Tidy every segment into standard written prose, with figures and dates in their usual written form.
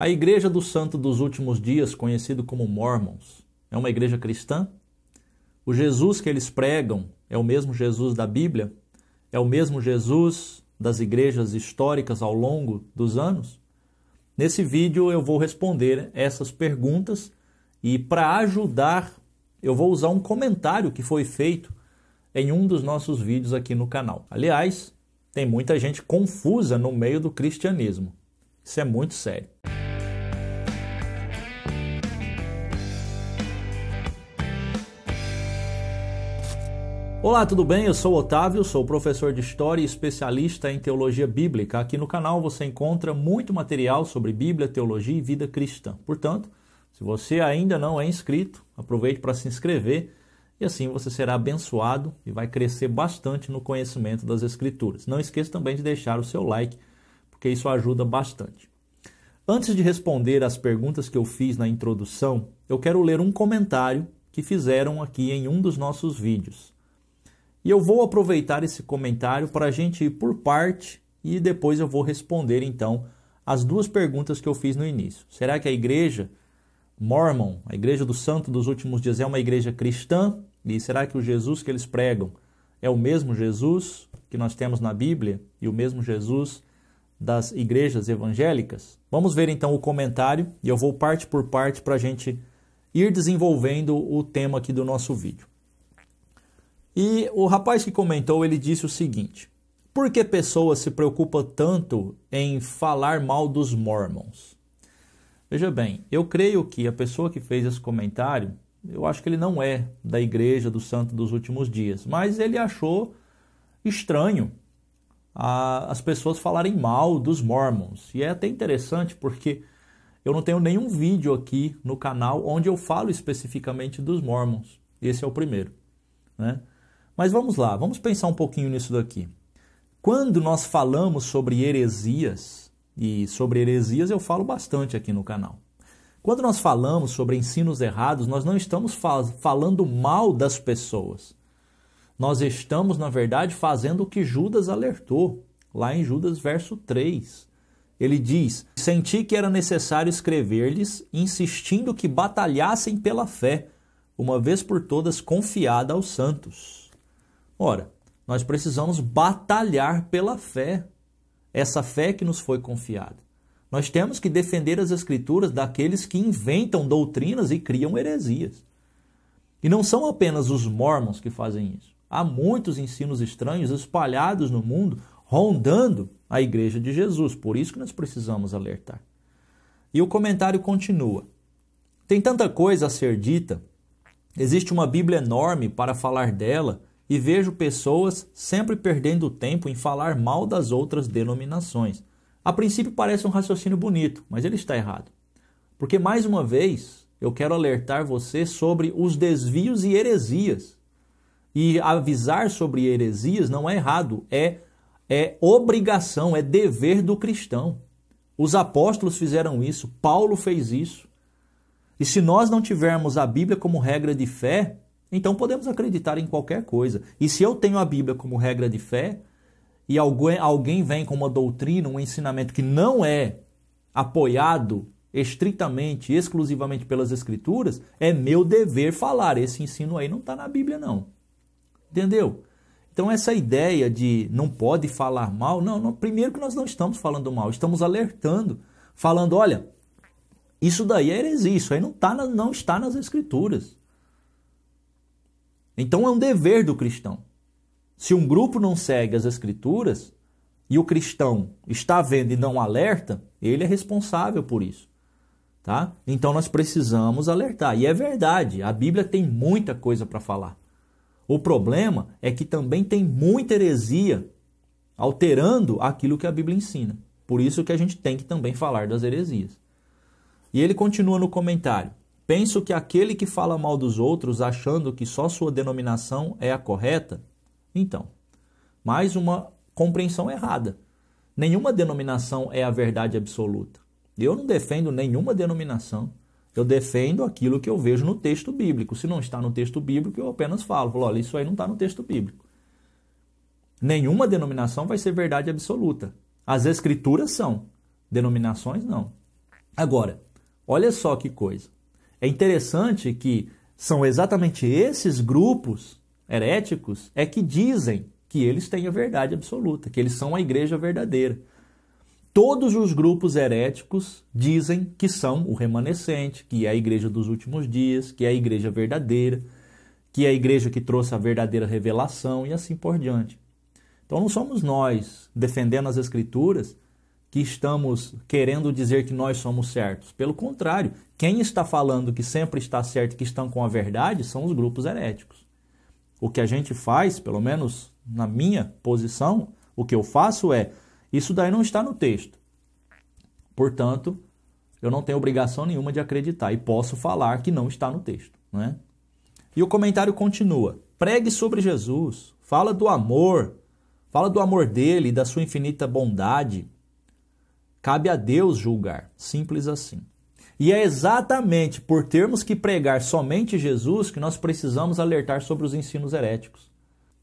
A Igreja do Santo dos Últimos Dias, conhecido como Mormons, é uma igreja cristã? O Jesus que eles pregam é o mesmo Jesus da Bíblia? É o mesmo Jesus das igrejas históricas ao longo dos anos? Nesse vídeo eu vou responder essas perguntas e, para ajudar, eu vou usar um comentário que foi feito em um dos nossos vídeos aqui no canal. Aliás, tem muita gente confusa no meio do cristianismo. Isso é muito sério. Olá, tudo bem? Eu sou o Otávio, sou professor de História e especialista em Teologia Bíblica. Aqui no canal você encontra muito material sobre Bíblia, Teologia e vida cristã. Portanto, se você ainda não é inscrito, aproveite para se inscrever e assim você será abençoado e vai crescer bastante no conhecimento das Escrituras. Não esqueça também de deixar o seu like, porque isso ajuda bastante. Antes de responder as perguntas que eu fiz na introdução, eu quero ler um comentário que fizeram aqui em um dos nossos vídeos. E eu vou aproveitar esse comentário para a gente ir por parte e depois eu vou responder então as duas perguntas que eu fiz no início. Será que a igreja Mormon, a igreja do Santo dos Últimos Dias, é uma igreja cristã? E será que o Jesus que eles pregam é o mesmo Jesus que nós temos na Bíblia e o mesmo Jesus das igrejas evangélicas? Vamos ver então o comentário e eu vou parte por parte para a gente ir desenvolvendo o tema aqui do nosso vídeo. E o rapaz que comentou, ele disse o seguinte: por que pessoas se preocupam tanto em falar mal dos Mormons? Veja bem, eu creio que a pessoa que fez esse comentário, eu acho que ele não é da Igreja do Santo dos Últimos Dias, mas ele achou estranho as pessoas falarem mal dos Mormons. E é até interessante porque eu não tenho nenhum vídeo aqui no canal onde eu falo especificamente dos Mormons. Esse é o primeiro, né? Mas vamos lá, vamos pensar um pouquinho nisso daqui. Quando nós falamos sobre heresias, e sobre heresias eu falo bastante aqui no canal. Quando nós falamos sobre ensinos errados, nós não estamos falando mal das pessoas. Nós estamos, na verdade, fazendo o que Judas alertou, lá em Judas verso 3. Ele diz: senti que era necessário escrever-lhes, insistindo que batalhassem pela fé, uma vez por todas confiada aos santos. Ora, nós precisamos batalhar pela fé, essa fé que nos foi confiada. Nós temos que defender as Escrituras daqueles que inventam doutrinas e criam heresias. E não são apenas os Mormons que fazem isso. Há muitos ensinos estranhos espalhados no mundo, rondando a Igreja de Jesus. Por isso que nós precisamos alertar. E o comentário continua: tem tanta coisa a ser dita, existe uma Bíblia enorme para falar dela, e vejo pessoas sempre perdendo tempo em falar mal das outras denominações. A princípio parece um raciocínio bonito, mas ele está errado. Porque, mais uma vez, eu quero alertar você sobre os desvios e heresias. E avisar sobre heresias não é errado, é obrigação, é dever do cristão. Os apóstolos fizeram isso, Paulo fez isso. E se nós não tivermos a Bíblia como regra de fé, então podemos acreditar em qualquer coisa. E se eu tenho a Bíblia como regra de fé, e alguém vem com uma doutrina, um ensinamento que não é apoiado estritamente, exclusivamente pelas Escrituras, é meu dever falar: esse ensino aí não está na Bíblia não. Entendeu? Então essa ideia de não pode falar mal, não, primeiro que nós não estamos falando mal, estamos alertando, falando: olha, isso daí é heresia, isso aí não está nas Escrituras. Então é um dever do cristão. Se um grupo não segue as Escrituras e o cristão está vendo e não alerta, ele é responsável por isso. Tá? Então nós precisamos alertar. E é verdade, a Bíblia tem muita coisa para falar. O problema é que também tem muita heresia alterando aquilo que a Bíblia ensina. Por isso que a gente tem que também falar das heresias. E ele continua no comentário: penso que aquele que fala mal dos outros achando que só sua denominação é a correta, então, mais uma compreensão errada. Nenhuma denominação é a verdade absoluta. Eu não defendo nenhuma denominação. Eu defendo aquilo que eu vejo no texto bíblico. Se não está no texto bíblico, eu apenas falo: olha, isso aí não está no texto bíblico. Nenhuma denominação vai ser verdade absoluta. As Escrituras são, denominações não. Agora, olha só que coisa. É interessante que são exatamente esses grupos heréticos que dizem que eles têm a verdade absoluta, que eles são a igreja verdadeira. Todos os grupos heréticos dizem que são o remanescente, que é a igreja dos últimos dias, que é a igreja verdadeira, que é a igreja que trouxe a verdadeira revelação e assim por diante. Então não somos nós, defendendo as Escrituras, que estamos querendo dizer que nós somos certos. Pelo contrário, quem está falando que sempre está certo e que estão com a verdade são os grupos heréticos. O que a gente faz, pelo menos na minha posição, o que eu faço é, isso daí não está no texto. Portanto, eu não tenho obrigação nenhuma de acreditar e posso falar que não está no texto, não é? E o comentário continua. Pregue sobre Jesus, fala do amor dele e da sua infinita bondade. Cabe a Deus julgar, simples assim. E é exatamente por termos que pregar somente Jesus que nós precisamos alertar sobre os ensinos heréticos.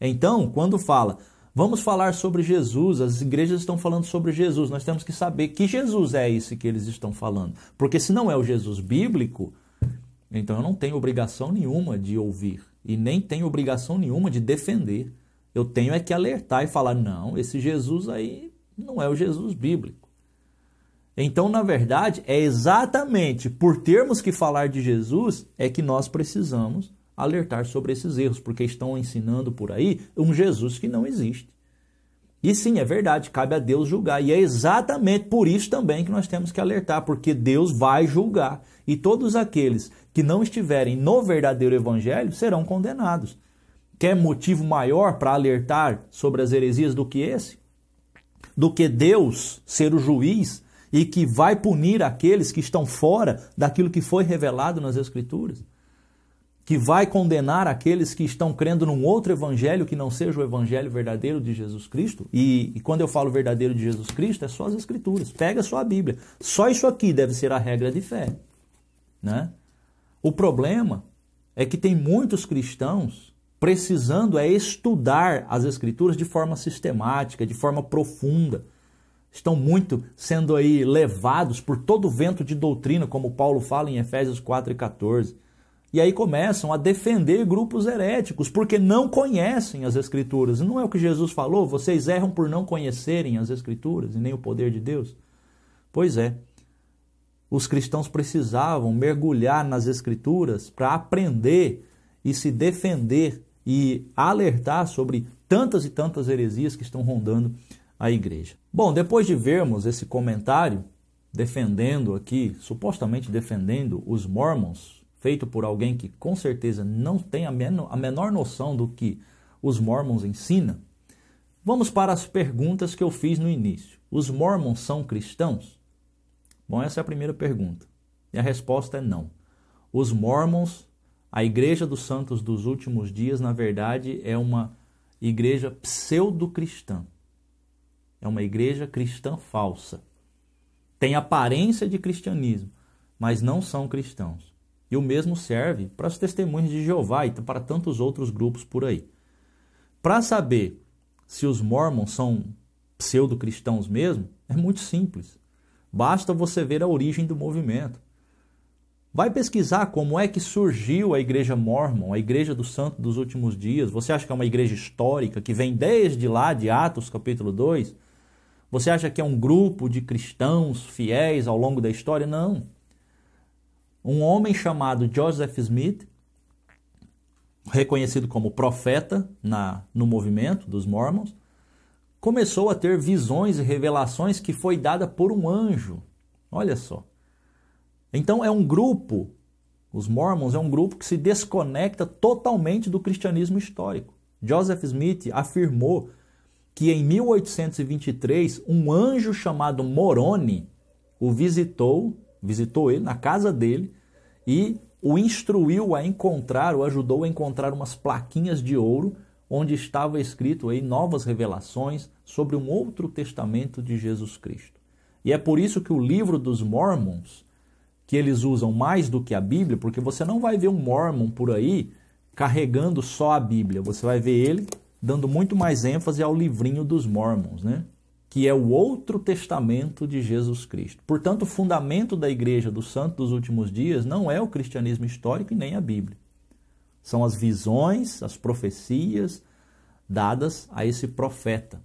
Então, quando fala, vamos falar sobre Jesus, as igrejas estão falando sobre Jesus, nós temos que saber que Jesus é esse que eles estão falando. Porque se não é o Jesus bíblico, então eu não tenho obrigação nenhuma de ouvir e nem tenho obrigação nenhuma de defender. Eu tenho é que alertar e falar, não, esse Jesus aí não é o Jesus bíblico. Então, na verdade, é exatamente por termos que falar de Jesus é que nós precisamos alertar sobre esses erros, porque estão ensinando por aí um Jesus que não existe. E sim, é verdade, cabe a Deus julgar. E é exatamente por isso também que nós temos que alertar, porque Deus vai julgar. E todos aqueles que não estiverem no verdadeiro evangelho serão condenados. Quer motivo maior para alertar sobre as heresias do que esse? Do que Deus ser o juiz e que vai punir aqueles que estão fora daquilo que foi revelado nas Escrituras? Que vai condenar aqueles que estão crendo num outro evangelho que não seja o evangelho verdadeiro de Jesus Cristo? E quando eu falo verdadeiro de Jesus Cristo, é só as Escrituras. Pega só a Bíblia. Só isso aqui deve ser a regra de fé, né? O problema é que tem muitos cristãos precisando estudar as Escrituras de forma sistemática, de forma profunda. Estão muito sendo aí levados por todo o vento de doutrina, como Paulo fala em Efésios 4:14. E aí começam a defender grupos heréticos, porque não conhecem as Escrituras. E não é o que Jesus falou? Vocês erram por não conhecerem as Escrituras e nem o poder de Deus? Pois é. Os cristãos precisavam mergulhar nas Escrituras para aprender e se defender e alertar sobre tantas e tantas heresias que estão rondando a igreja. Bom, depois de vermos esse comentário defendendo aqui, supostamente defendendo os Mormons, feito por alguém que com certeza não tem a menor noção do que os Mormons ensinam, vamos para as perguntas que eu fiz no início. Os Mormons são cristãos? Bom, essa é a primeira pergunta. E a resposta é não. Os Mormons, a Igreja dos Santos dos Últimos Dias, na verdade, é uma igreja pseudo-cristã. É uma igreja cristã falsa. Tem aparência de cristianismo, mas não são cristãos. E o mesmo serve para os testemunhos de Jeová e para tantos outros grupos por aí. Para saber se os Mormons são pseudo-cristãos mesmo, é muito simples. Basta você ver a origem do movimento. Vai pesquisar como é que surgiu a Igreja Mormon, a Igreja dos Santos dos Últimos Dias. Você acha que é uma igreja histórica que vem desde lá de Atos capítulo 2? Você acha que é um grupo de cristãos fiéis ao longo da história? Não. Um homem chamado Joseph Smith, reconhecido como profeta no movimento dos Mormons, começou a ter visões e revelações que foi dada por um anjo. Olha só. Então é um grupo, os Mormons é um grupo que se desconecta totalmente do cristianismo histórico. Joseph Smith afirmou que em 1823 um anjo chamado Moroni o visitou ele na casa dele e o instruiu a encontrar, o ajudou a encontrar umas plaquinhas de ouro onde estava escrito aí novas revelações sobre um outro testamento de Jesus Cristo. E é por isso que o livro dos Mormons, que eles usam mais do que a Bíblia, porque você não vai ver um Mormon por aí carregando só a Bíblia, você vai ver ele dando muito mais ênfase ao livrinho dos Mormons, né? que é o outro testamento de Jesus Cristo. Portanto, o fundamento da Igreja dos Santos dos Últimos Dias não é o cristianismo histórico e nem a Bíblia. São as visões, as profecias dadas a esse profeta.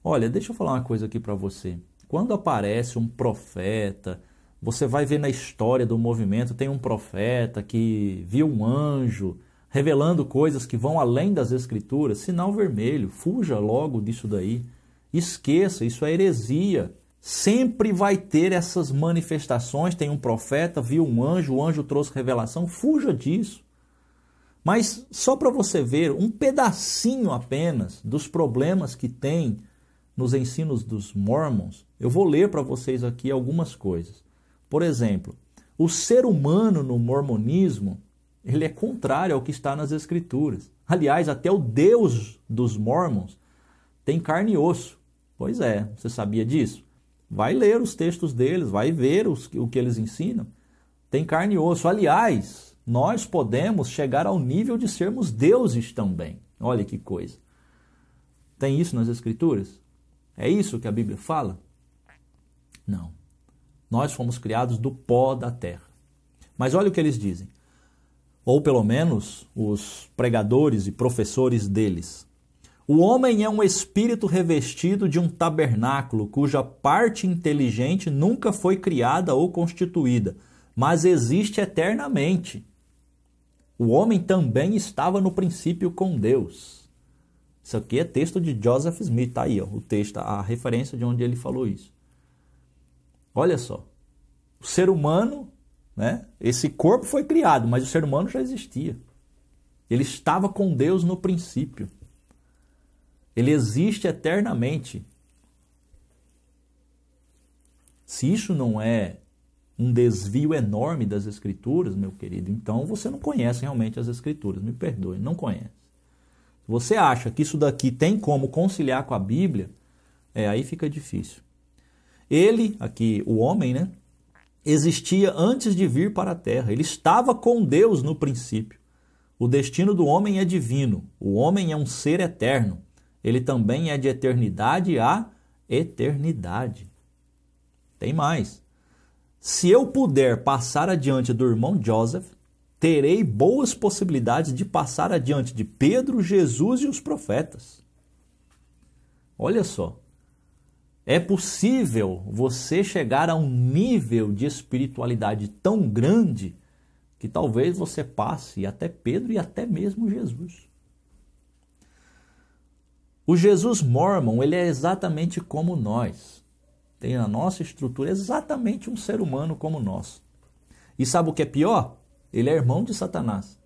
Olha, deixa eu falar uma coisa aqui para você. Quando aparece um profeta, você vai ver na história do movimento, tem um profeta que viu um anjo revelando coisas que vão além das Escrituras, sinal vermelho, fuja logo disso daí. Esqueça, isso é heresia. Sempre vai ter essas manifestações, tem um profeta, viu um anjo, o anjo trouxe revelação, fuja disso. Mas só para você ver um pedacinho apenas dos problemas que tem nos ensinos dos Mormons, eu vou ler para vocês aqui algumas coisas. Por exemplo, o ser humano no mormonismo, ele é contrário ao que está nas Escrituras. Aliás, até o Deus dos Mormons tem carne e osso. Pois é, você sabia disso? Vai ler os textos deles, vai ver o que eles ensinam. Tem carne e osso. Aliás, nós podemos chegar ao nível de sermos deuses também. Olha que coisa. Tem isso nas Escrituras? É isso que a Bíblia fala? Não. Nós fomos criados do pó da terra. Mas olha o que eles dizem. Ou pelo menos os pregadores e professores deles. O homem é um espírito revestido de um tabernáculo, cuja parte inteligente nunca foi criada ou constituída, mas existe eternamente. O homem também estava no princípio com Deus. Isso aqui é texto de Joseph Smith, está aí, ó, o texto, a referência de onde ele falou isso. Olha só, o ser humano, né, esse corpo foi criado, mas o ser humano já existia. Ele estava com Deus no princípio. Ele existe eternamente. Se isso não é um desvio enorme das Escrituras, meu querido, então você não conhece realmente as Escrituras. Me perdoe, não conhece. Se você acha que isso daqui tem como conciliar com a Bíblia, aí fica difícil. Ele, aqui o homem, né, existia antes de vir para a terra. Ele estava com Deus no princípio. O destino do homem é divino. O homem é um ser eterno. Ele também é de eternidade a eternidade. Tem mais. Se eu puder passar adiante do irmão Joseph, terei boas possibilidades de passar adiante de Pedro, Jesus e os profetas. Olha só. É possível você chegar a um nível de espiritualidade tão grande que talvez você passe até Pedro e até mesmo Jesus. O Jesus Mormon, ele é exatamente como nós. Tem a nossa estrutura exatamente um ser humano como nós. E sabe o que é pior? Ele é irmão de Satanás.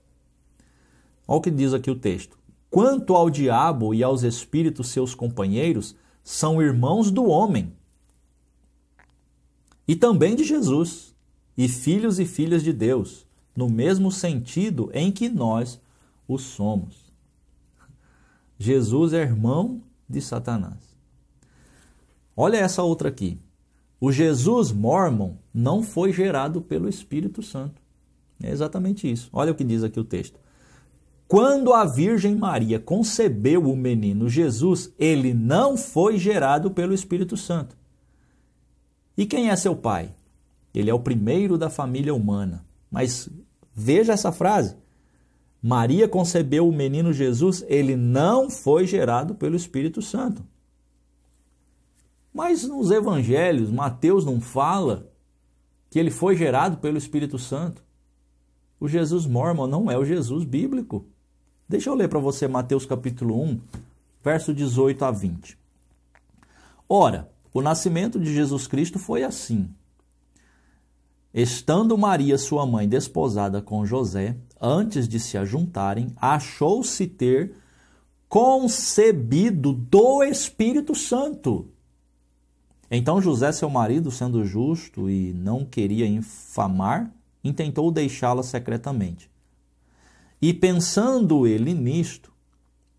Olha o que diz aqui o texto. Quanto ao diabo e aos espíritos seus companheiros, são irmãos do homem. E também de Jesus. E filhos e filhas de Deus. No mesmo sentido em que nós o somos. Jesus é irmão de Satanás. Olha essa outra aqui. O Jesus Mormon não foi gerado pelo Espírito Santo. É exatamente isso. Olha o que diz aqui o texto. Quando a Virgem Maria concebeu o menino Jesus, ele não foi gerado pelo Espírito Santo. E quem é seu pai? Ele é o primeiro da família humana. Mas veja essa frase. Maria concebeu o menino Jesus, ele não foi gerado pelo Espírito Santo. Mas nos evangelhos, Mateus não fala que ele foi gerado pelo Espírito Santo. O Jesus Mormon não é o Jesus bíblico. Deixa eu ler para você Mateus capítulo 1, verso 18 a 20. Ora, o nascimento de Jesus Cristo foi assim. Estando Maria, sua mãe, desposada com José, antes de se ajuntarem, achou-se ter concebido do Espírito Santo. Então José, seu marido, sendo justo e não queria infamar, intentou deixá-la secretamente. E pensando ele nisto,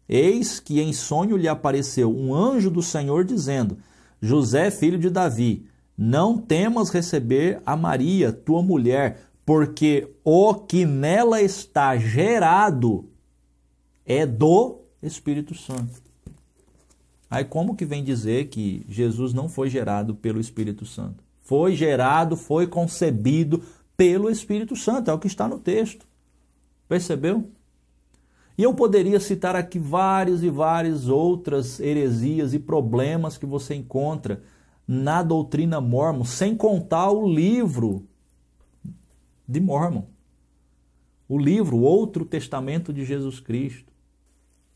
eis que em sonho lhe apareceu um anjo do Senhor dizendo: José, filho de Davi, não temas receber a Maria, tua mulher, porque o que nela está gerado é do Espírito Santo. Aí como que vem dizer que Jesus não foi gerado pelo Espírito Santo? Foi gerado, foi concebido pelo Espírito Santo, é o que está no texto. Percebeu? E eu poderia citar aqui várias e várias outras heresias e problemas que você encontra na doutrina Mórmon, sem contar o livro de Mórmon. O livro, o Outro Testamento de Jesus Cristo.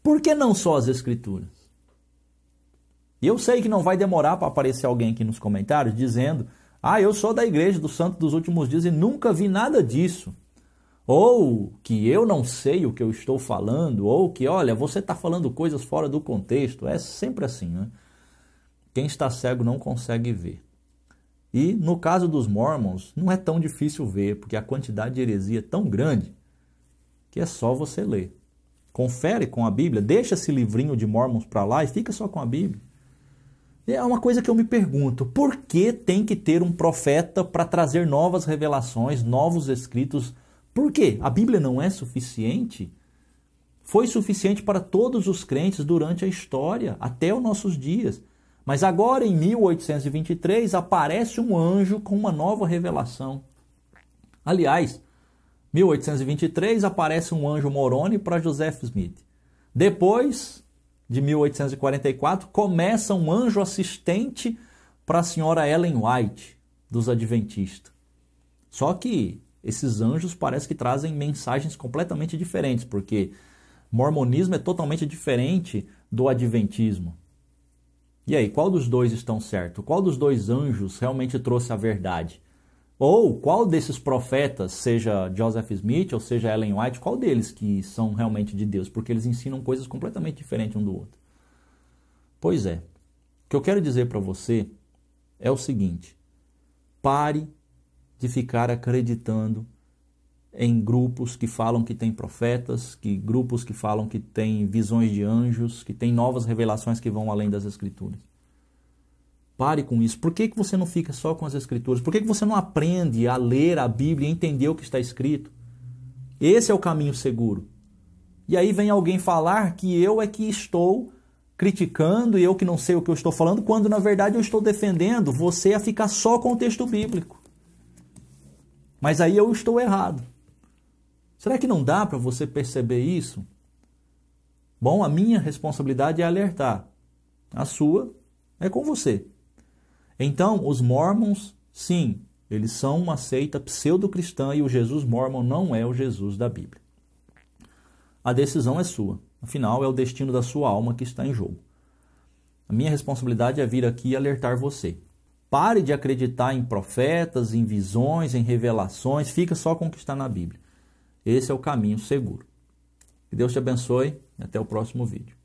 Por que não só as Escrituras? E eu sei que não vai demorar para aparecer alguém aqui nos comentários dizendo: eu sou da Igreja do Santo dos Últimos Dias e nunca vi nada disso. Ou que eu não sei o que eu estou falando, ou que, olha, você está falando coisas fora do contexto. É sempre assim, né? Quem está cego não consegue ver. E no caso dos Mormons, não é tão difícil ver, porque a quantidade de heresia é tão grande que é só você ler. Confere com a Bíblia, deixa esse livrinho de Mormons para lá e fica só com a Bíblia. É uma coisa que eu me pergunto, por que tem que ter um profeta para trazer novas revelações, novos escritos? Por quê? A Bíblia não é suficiente? Foi suficiente para todos os crentes durante a história, até os nossos dias. Mas agora, em 1823, aparece um anjo com uma nova revelação. Aliás, 1823 aparece um anjo Moroni para Joseph Smith. Depois de 1844, começa um anjo assistente para a senhora Ellen White, dos Adventistas. Só que esses anjos parece que trazem mensagens completamente diferentes, porque mormonismo é totalmente diferente do adventismo. E aí, qual dos dois estão certo? Qual dos dois anjos realmente trouxe a verdade? Ou qual desses profetas, seja Joseph Smith ou seja Ellen White, qual deles que são realmente de Deus? Porque eles ensinam coisas completamente diferentes um do outro. Pois é, o que eu quero dizer para você é o seguinte: pare de ficar acreditando em grupos que falam que tem profetas, grupos que falam que tem visões de anjos, que tem novas revelações que vão além das Escrituras. Pare com isso. Por que você não fica só com as Escrituras? Por que você não aprende a ler a Bíblia e entender o que está escrito? Esse é o caminho seguro. E aí vem alguém falar que eu é que estou criticando e eu que não sei o que eu estou falando, quando na verdade eu estou defendendo você a ficar só com o texto bíblico. Mas aí eu estou errado. Será que não dá para você perceber isso? Bom, a minha responsabilidade é alertar. A sua é com você. Então, os Mormons, sim, eles são uma seita pseudo-cristã e o Jesus Mormon não é o Jesus da Bíblia. A decisão é sua. Afinal, é o destino da sua alma que está em jogo. A minha responsabilidade é vir aqui e alertar você. Pare de acreditar em profetas, em visões, em revelações. Fica só com o que está na Bíblia. Esse é o caminho seguro. Que Deus te abençoe e até o próximo vídeo.